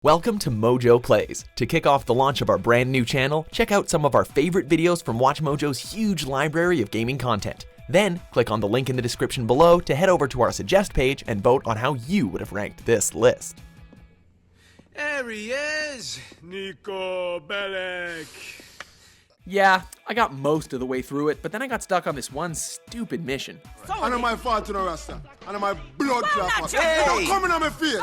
Welcome to MojoPlays. To kick off the launch of our brand new channel, check out some of our favorite videos from WatchMojo's huge library of gaming content. Then, click on the link in the description below to head over to our Suggest page and vote on how you would have ranked this list. There he is, Nico Bellic. Yeah, I got most of the way through it, but then I got stuck on this one stupid mission. I know my fault to no Rasta. I know my blood clot. Hey! Don't come in on my face.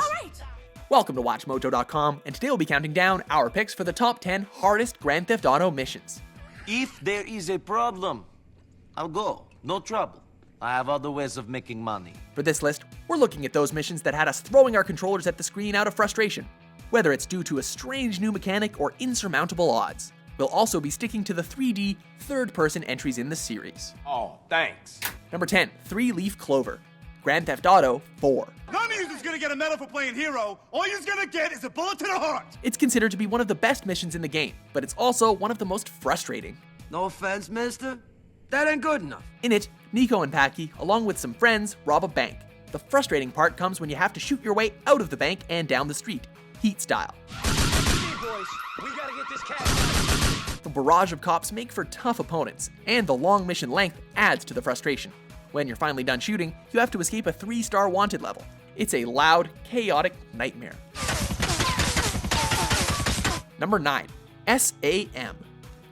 Welcome to WatchMojo.com, and today we'll be counting down our picks for the top 10 hardest Grand Theft Auto missions. If there is a problem, I'll go. No trouble. I have other ways of making money. For this list, we're looking at those missions that had us throwing our controllers at the screen out of frustration, whether it's due to a strange new mechanic or insurmountable odds. We'll also be sticking to the 3D, third-person entries in the series. Oh, thanks. Number 10, 3-Leaf Clover, Grand Theft Auto 4. None of you is gonna get a medal for playing hero. All you're gonna get is a bullet to the heart. It's considered to be one of the best missions in the game, but it's also one of the most frustrating. No offense, mister. That ain't good enough. In it, Nico and Packy, along with some friends, rob a bank. The frustrating part comes when you have to shoot your way out of the bank and down the street, Heat style. Boys, we gotta get this cash. The barrage of cops make for tough opponents, and the long mission length adds to the frustration. When you're finally done shooting, you have to escape a 3-star wanted level. It's a loud, chaotic nightmare. Number 9, SAM,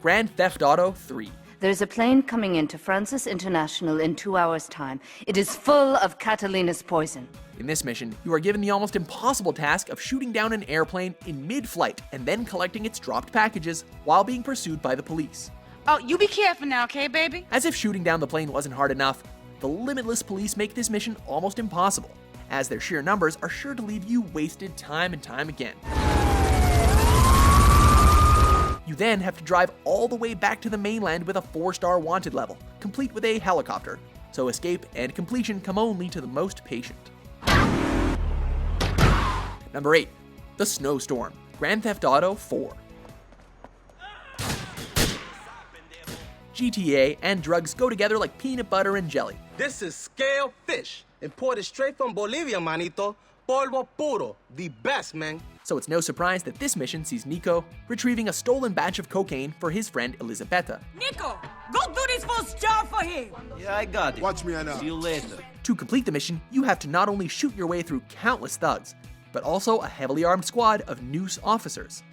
Grand Theft Auto 3. There's a plane coming into Francis International in 2 hours' time. It is full of Catalina's poison. In this mission, you are given the almost impossible task of shooting down an airplane in mid-flight and then collecting its dropped packages while being pursued by the police. Oh, you be careful now, okay, baby? As if shooting down the plane wasn't hard enough, the limitless police make this mission almost impossible, as their sheer numbers are sure to leave you wasted time and time again. You then have to drive all the way back to the mainland with a 4-star wanted level, complete with a helicopter, so escape and completion come only to the most patient. Number 8, The Snowstorm, Grand Theft Auto 4. GTA and drugs go together like peanut butter and jelly. This is scale fish, imported straight from Bolivia, manito. Polvo puro, the best, man. So it's no surprise that this mission sees Nico retrieving a stolen batch of cocaine for his friend Elizabetta. Nico, go do this first job for him. Yeah, I got it. Watch me now. See you later. To complete the mission, you have to not only shoot your way through countless thugs, but also a heavily armed squad of noose officers.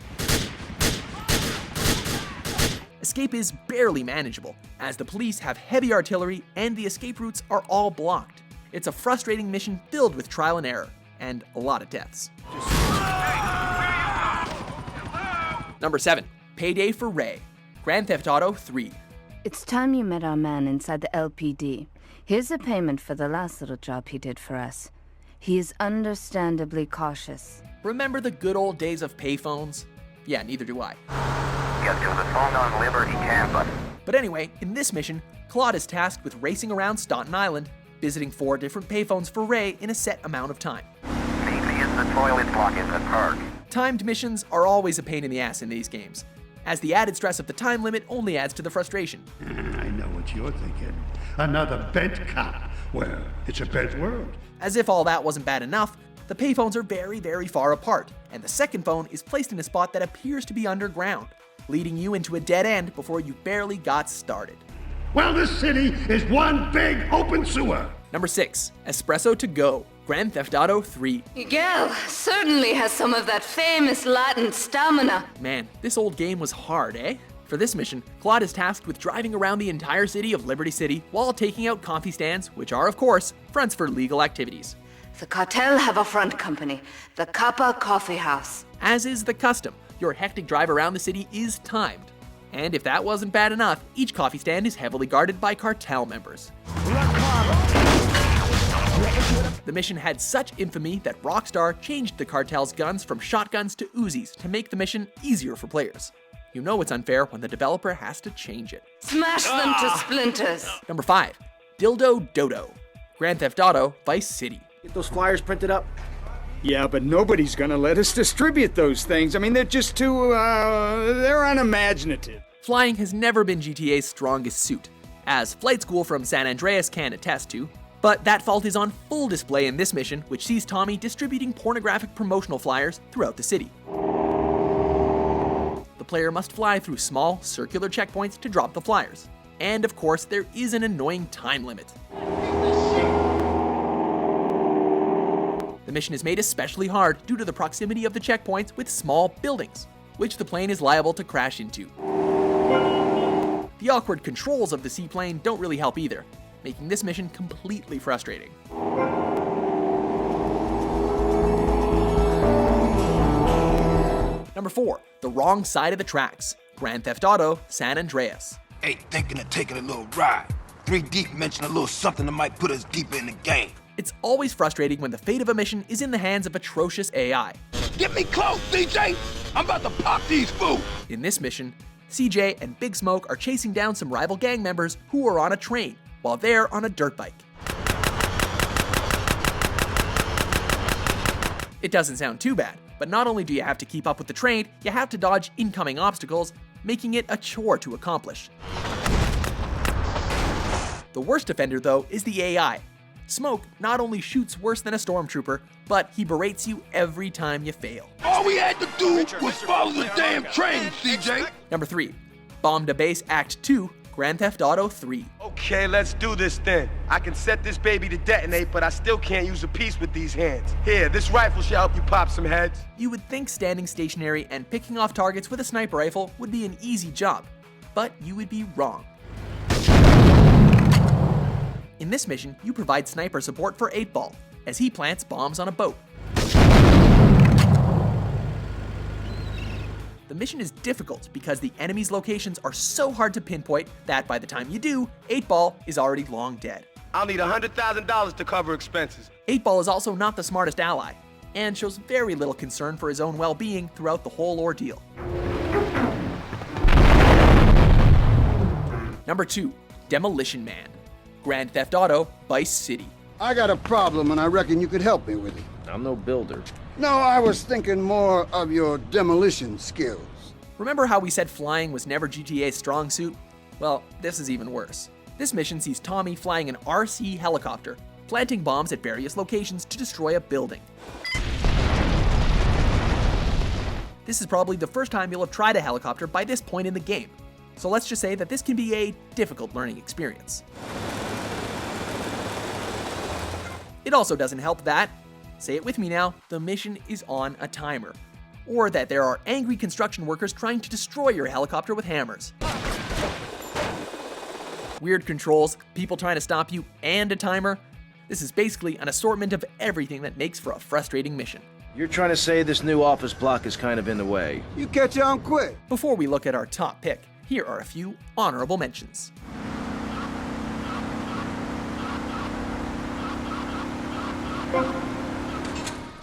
Escape is barely manageable, as the police have heavy artillery and the escape routes are all blocked. It's a frustrating mission filled with trial and error, and a lot of deaths. Number 7, Payday for Ray, Grand Theft Auto 3. It's time you met our man inside the LPD. Here's a payment for the last little job he did for us. He is understandably cautious. Remember the good old days of payphones? Yeah, neither do I. Get to the phone on Liberty campus. But anyway, in this mission, Claude is tasked with racing around Staten Island, visiting 4 different payphones for Ray in a set amount of time. Meet me in the toilet block in the park. Timed missions are always a pain in the ass in these games, as the added stress of the time limit only adds to the frustration. I know what you're thinking. Another bent cop. Well, it's a bent world. As if all that wasn't bad enough, the payphones are very, very far apart, and the second phone is placed in a spot that appears to be underground, leading you into a dead end before you barely got started. Well, this city is one big open sewer. Number 6, Espresso to Go, Grand Theft Auto 3. Miguel certainly has some of that famous Latin stamina. Man, this old game was hard, eh? For this mission, Claude is tasked with driving around the entire city of Liberty City while taking out coffee stands, which are, of course, fronts for legal activities. The cartel have a front company, the Kappa Coffee House. As is the custom, your hectic drive around the city is timed. And if that wasn't bad enough, each coffee stand is heavily guarded by cartel members. The mission had such infamy that Rockstar changed the cartel's guns from shotguns to Uzis to make the mission easier for players. You know it's unfair when the developer has to change it. Smash them to splinters. Number 5, Dildo Dodo, Grand Theft Auto Vice City. Get those flyers printed up. Yeah, but nobody's gonna let us distribute those things. I mean, they're just too, they're unimaginative. Flying has never been GTA's strongest suit. As Flight School from San Andreas can attest to, But that fault is on full display in this mission, which sees Tommy distributing pornographic promotional flyers throughout the city. The player must fly through small, circular checkpoints to drop the flyers. And of course, there is an annoying time limit. The mission is made especially hard due to the proximity of the checkpoints with small buildings, which the plane is liable to crash into. The awkward controls of the seaplane don't really help either, making this mission completely frustrating. Number 4, the wrong side of the tracks. Grand Theft Auto San Andreas. Hey, thinking of taking a little ride. 3 Deep mentioned a little something that might put us deeper in the game. It's always frustrating when the fate of a mission is in the hands of atrocious AI. Get me close, CJ! I'm about to pop these fools! In this mission, CJ and Big Smoke are chasing down some rival gang members who are on a train, while they're on a dirt bike. It doesn't sound too bad, but not only do you have to keep up with the train, you have to dodge incoming obstacles, making it a chore to accomplish. The worst offender, though, is the AI. Smoke not only shoots worse than a stormtrooper, but he berates you every time you fail. All we had to do was follow the damn train, CJ! Number 3, Bomb Debase Act 2, Grand Theft Auto 3. Okay, let's do this then. I can set this baby to detonate, but I still can't use a piece with these hands. Here, this rifle should help you pop some heads. You would think standing stationary and picking off targets with a sniper rifle would be an easy job, but you would be wrong. In this mission, you provide sniper support for 8-Ball, as he plants bombs on a boat. The mission is difficult because the enemy's locations are so hard to pinpoint that by the time you do, 8-Ball is already long dead. I'll need $100,000 to cover expenses. 8-Ball is also not the smartest ally, and shows very little concern for his own well-being throughout the whole ordeal. Number 2, Demolition Man. Grand Theft Auto Vice City. I got a problem and I reckon you could help me with it. I'm no builder. No, I was thinking more of your demolition skills. Remember how we said flying was never GTA's strong suit? Well, this is even worse. This mission sees Tommy flying an RC helicopter, planting bombs at various locations to destroy a building. This is probably the first time you'll have tried a helicopter by this point in the game, so let's just say that this can be a difficult learning experience. It also doesn't help that, say it with me now, the mission is on a timer. Or that there are angry construction workers trying to destroy your helicopter with hammers. Weird controls, people trying to stop you, and a timer. This is basically an assortment of everything that makes for a frustrating mission. You're trying to say this new office block is kind of in the way. You catch on quick. Before we look at our top pick, here are a few honorable mentions.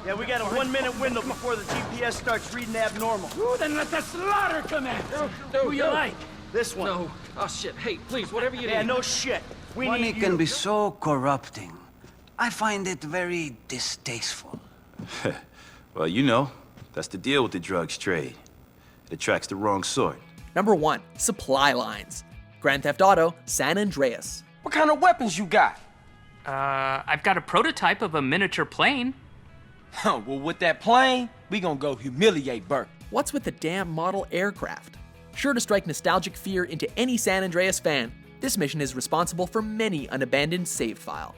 Yeah, we got a 1-minute window before the GPS starts reading abnormal. Ooh, then let the slaughter commence. Who you like? This one. No. Oh, shit. Hey, please, whatever you Yeah, need. no shit. Money can be so corrupting. I find it very distasteful. Well, you know, that's the deal with the drugs trade. It attracts the wrong sort. Number 1, supply lines. Grand Theft Auto San Andreas. What kind of weapons you got? I've got a prototype of a miniature plane. Well, with that plane, we gonna go humiliate Bert. What's with the damn model aircraft? Sure to strike nostalgic fear into any San Andreas fan, this mission is responsible for many an abandoned save file.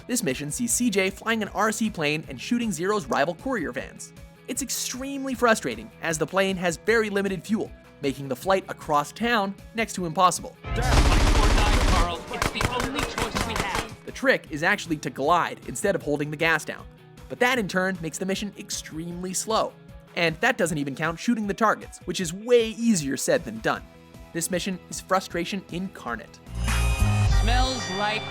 This mission sees CJ flying an RC plane and shooting Zero's rival courier vans. It's extremely frustrating, as the plane has very limited fuel, making the flight across town next to impossible. The trick is actually to glide instead of holding the gas down, but that in turn makes the mission extremely slow. And that doesn't even count shooting the targets, which is way easier said than done. This mission is frustration incarnate. Smells like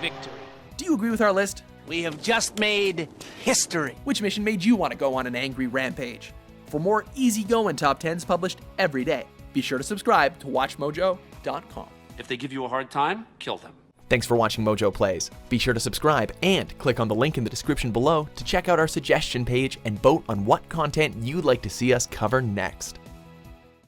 victory. Do you agree with our list? We have just made history. Which mission made you want to go on an angry rampage? For more easygoing top 10s published every day, be sure to subscribe to WatchMojo.com. If they give you a hard time, kill them. Thanks for watching Mojo Plays. Be sure to subscribe and click on the link in the description below to check out our suggestion page and vote on what content you'd like to see us cover next.